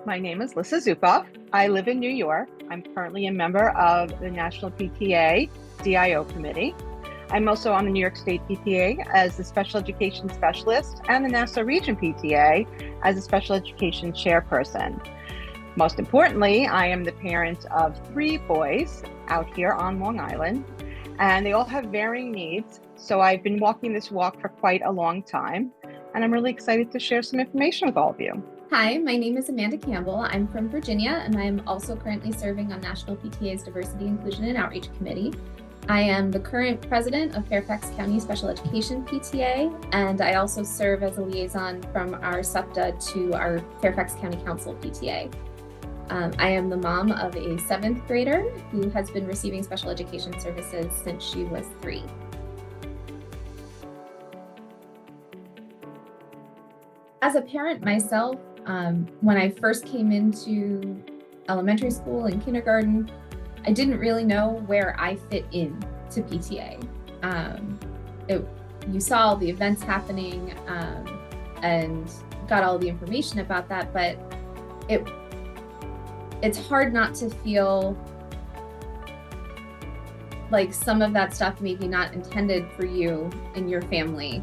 My name is Lissa Zukoff. I live in New York. I'm currently a member of the National PTA DIO Committee. I'm also on the New York State PTA as the Special Education Specialist and the Nassau Region PTA as a Special Education Chairperson. Most importantly, I am the parent of 3 boys out here on Long Island, and they all have varying needs. So I've been walking this walk for quite a long time, and I'm really excited to share some information with all of you. Hi, my name is Amanda Campbell. I'm from Virginia, and I'm also currently serving on National PTA's Diversity, Inclusion, and Outreach Committee. I am the current president of Fairfax County Special Education PTA, and I also serve as a liaison from our SEPTA to our Fairfax County Council PTA. I am the mom of a 7th grader who has been receiving special education services since she was 3. As a parent myself, when I first came into elementary school and kindergarten, I didn't really know where I fit in to PTA. You saw all the events happening and got all the information about that, but it's hard not to feel like some of that stuff may be not intended for you and your family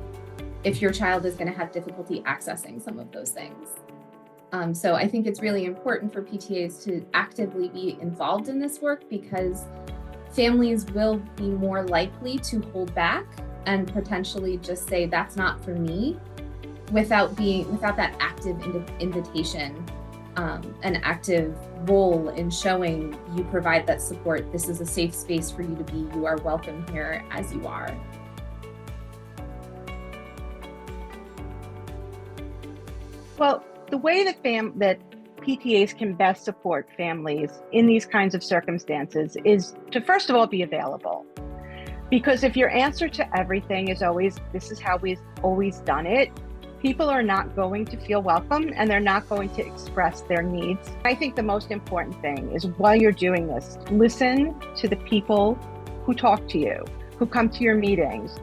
if your child is going to have difficulty accessing some of those things. So I think it's really important for PTAs to actively be involved in this work, because families will be more likely to hold back and potentially just say, that's not for me, without that active invitation, an active role in showing you provide that support. This is a safe space for you to be. You are welcome here as you are. Well, the way that PTAs can best support families in these kinds of circumstances is to, first of all, be available. Because if your answer to everything is always, this is how we've always done it, people are not going to feel welcome and they're not going to express their needs. I think the most important thing is, while you're doing this, listen to the people who talk to you, who come to your meetings,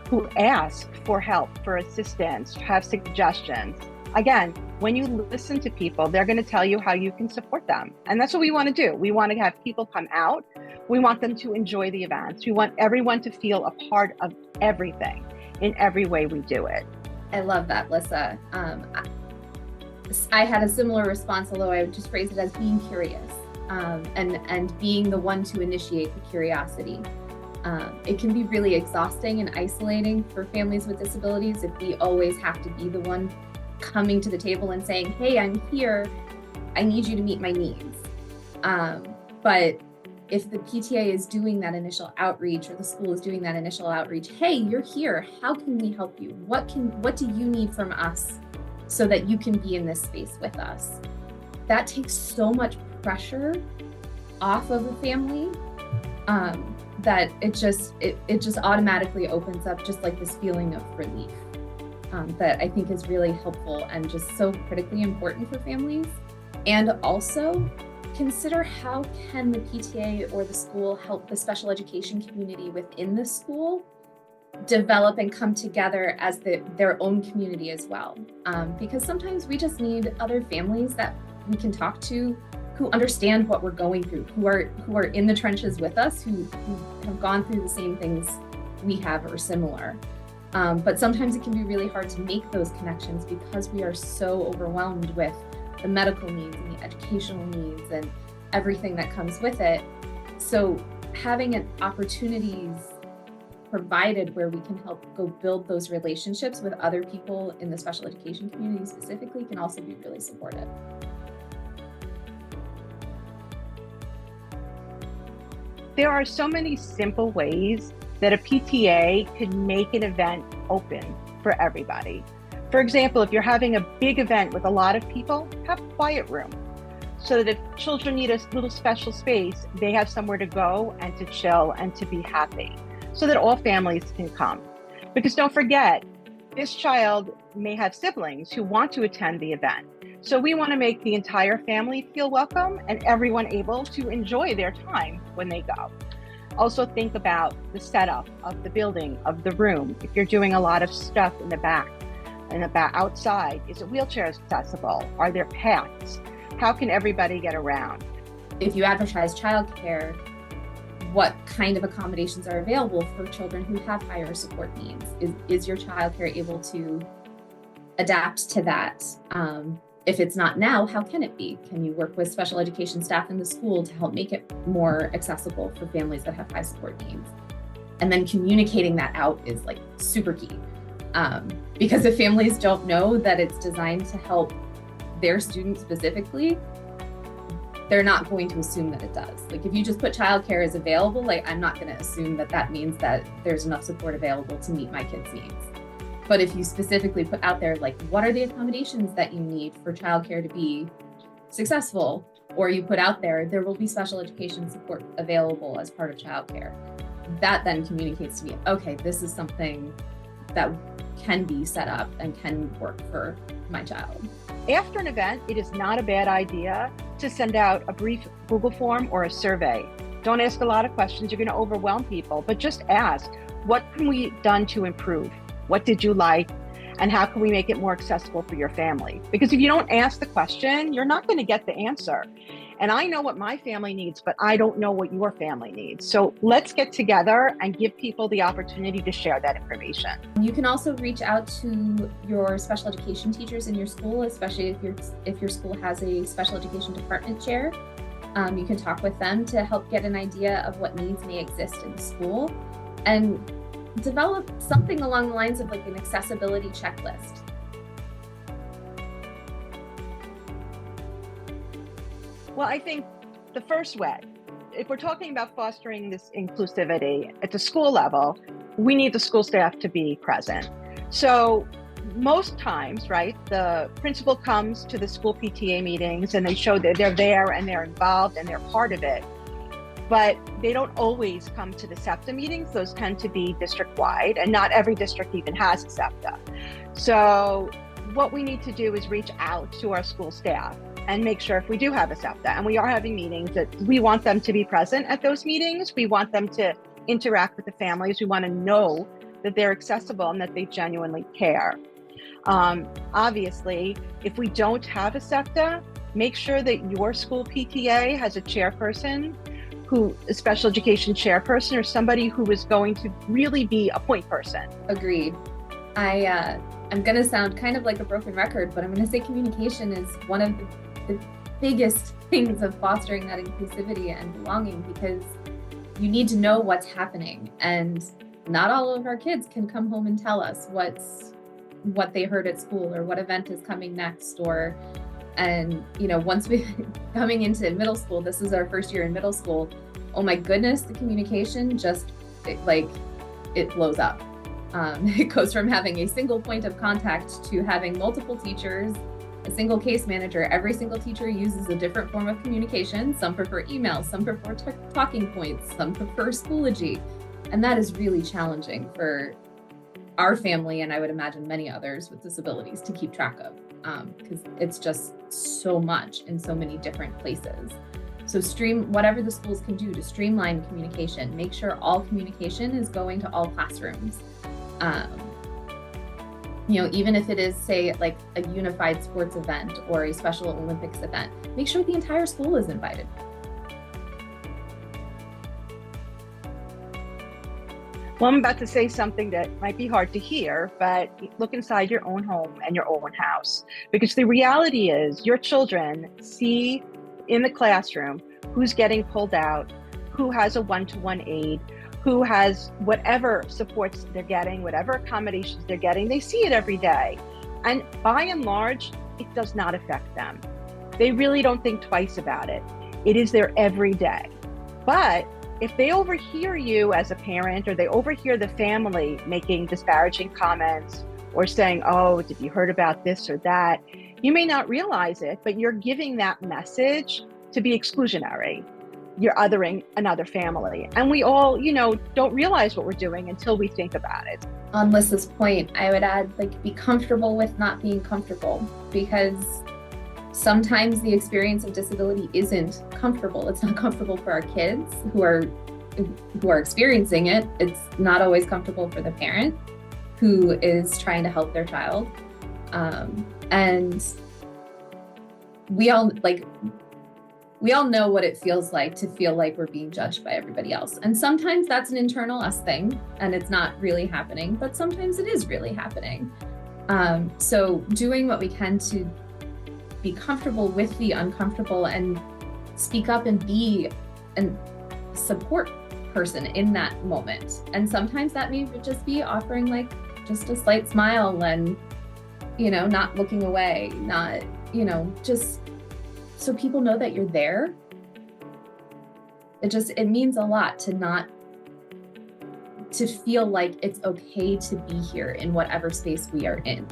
who ask for help, for assistance, have suggestions. Again, when you listen to people, they're going to tell you how you can support them. And that's what we want to do. We want to have people come out. We want them to enjoy the events. We want everyone to feel a part of everything in every way we do it. I love that, Lissa. I had a similar response, although I would just phrase it as being curious, and being the one to initiate the curiosity. It can be really exhausting and isolating for families with disabilities if we always have to be the one coming to the table and saying, hey, I'm here, I need you to meet my needs. But if the PTA is doing that initial outreach, or the school is doing that initial outreach, hey, you're here, how can we help you? What do you need from us so that you can be in this space with us? That takes so much pressure off of a family, that it just automatically opens up just like this feeling of relief. That I think is really helpful and just so critically important for families. And also consider, how can the PTA or the school help the special education community within the school develop and come together as their own community as well. Because sometimes we just need other families that we can talk to, who understand what we're going through, who are in the trenches with us, who have gone through the same things we have or similar. But sometimes it can be really hard to make those connections because we are so overwhelmed with the medical needs and the educational needs and everything that comes with it. So having opportunities provided where we can help go build those relationships with other people in the special education community specifically can also be really supportive. There are so many simple ways that a PTA could make an event open for everybody. For example, if you're having a big event with a lot of people, have a quiet room, so that if children need a little special space, they have somewhere to go and to chill and to be happy, so that all families can come. Because don't forget, this child may have siblings who want to attend the event. So we want to make the entire family feel welcome and everyone able to enjoy their time when they go. Also think about the setup of the building, of the room. If you're doing a lot of stuff in the back, outside, is it wheelchair accessible? Are there paths? how can everybody get around? If you advertise childcare, what kind of accommodations are available for children who have higher support needs? Is your childcare able to adapt to that? If it's not now, how can it be? Can you work with special education staff in the school to help make it more accessible for families that have high support needs? And then communicating that out is like super key. Because if families don't know that it's designed to help their students specifically, they're not going to assume that it does. Like if you just put childcare is available, like I'm not going to assume that that means that there's enough support available to meet my kids' needs. But if you specifically put out there, like, what are the accommodations that you need for childcare to be successful? Or you put out there, there will be special education support available as part of childcare. That then communicates to me, okay, this is something that can be set up and can work for my child. After an event, it is not a bad idea to send out a brief Google form or a survey. Don't ask a lot of questions, you're going to overwhelm people, but just ask, what can we done to improve? What did you like? And how can we make it more accessible for your family? Because if you don't ask the question, you're not going to get the answer. And I know what my family needs, but I don't know what your family needs. So let's get together and give people the opportunity to share that information. You can also reach out to your special education teachers in your school, especially if your school has a special education department chair. You can talk with them to help get an idea of what needs may exist in the school and develop something along the lines of like an accessibility checklist. Well, I think the first way, if we're talking about fostering this inclusivity at the school level, we need the school staff to be present. So most times, right, the principal comes to the school PTA meetings and they show that they're there and they're involved and they're part of it. But they don't always come to the SEPTA meetings. Those tend to be district-wide, and not every district even has a SEPTA. So what we need to do is reach out to our school staff and make sure if we do have a SEPTA, and we are having meetings, that we want them to be present at those meetings. We want them to interact with the families. We want to know that they're accessible and that they genuinely care. Obviously, if we don't have a SEPTA, make sure that your school PTA has a chairperson, a special education chairperson, or somebody who is going to really be a point person. Agreed. I'm going to sound kind of like a broken record, but I'm going to say communication is one of the biggest things of fostering that inclusivity and belonging, because you need to know what's happening, and not all of our kids can come home and tell us what they heard at school or what event is coming next. And once we coming into middle school, this is our first year in middle school. Oh my goodness, the communication it blows up. It goes from having a single point of contact to having multiple teachers, a single case manager. Every single teacher uses a different form of communication. Some prefer emails, some prefer talking points, some prefer Schoology. And that is really challenging for our family, and I would imagine many others with disabilities, to keep track of, because it's just so much in so many different places. So whatever the schools can do to streamline communication, make sure all communication is going to all classrooms. Even if it is, say, like a unified sports event or a Special Olympics event, make sure the entire school is invited. Well, I'm about to say something that might be hard to hear, but look inside your own home and your own house. Because the reality is your children see in the classroom who's getting pulled out, who has a one-to-one aid, who has whatever supports they're getting, whatever accommodations they're getting. They see it every day. And by and large, it does not affect them. They really don't think twice about it. It is their everyday. But if they overhear you as a parent, or they overhear the family making disparaging comments or saying, oh, did you heard about this or that? You may not realize it, but you're giving that message to be exclusionary. You're othering another family. And we all, don't realize what we're doing until we think about it. On Lissa's point, I would add, be comfortable with not being comfortable, because sometimes the experience of disability isn't comfortable. It's not comfortable for our kids who are experiencing it. It's not always comfortable for the parent who is trying to help their child. And we all know what it feels like to feel like we're being judged by everybody else. And sometimes that's an internal us thing and it's not really happening, but sometimes it is really happening. So doing what we can to be comfortable with the uncomfortable and speak up and be a support person in that moment. And sometimes that may just be offering like just a slight smile and, not looking away, not, just so people know that you're there. It means a lot to feel like it's okay to be here in whatever space we are in.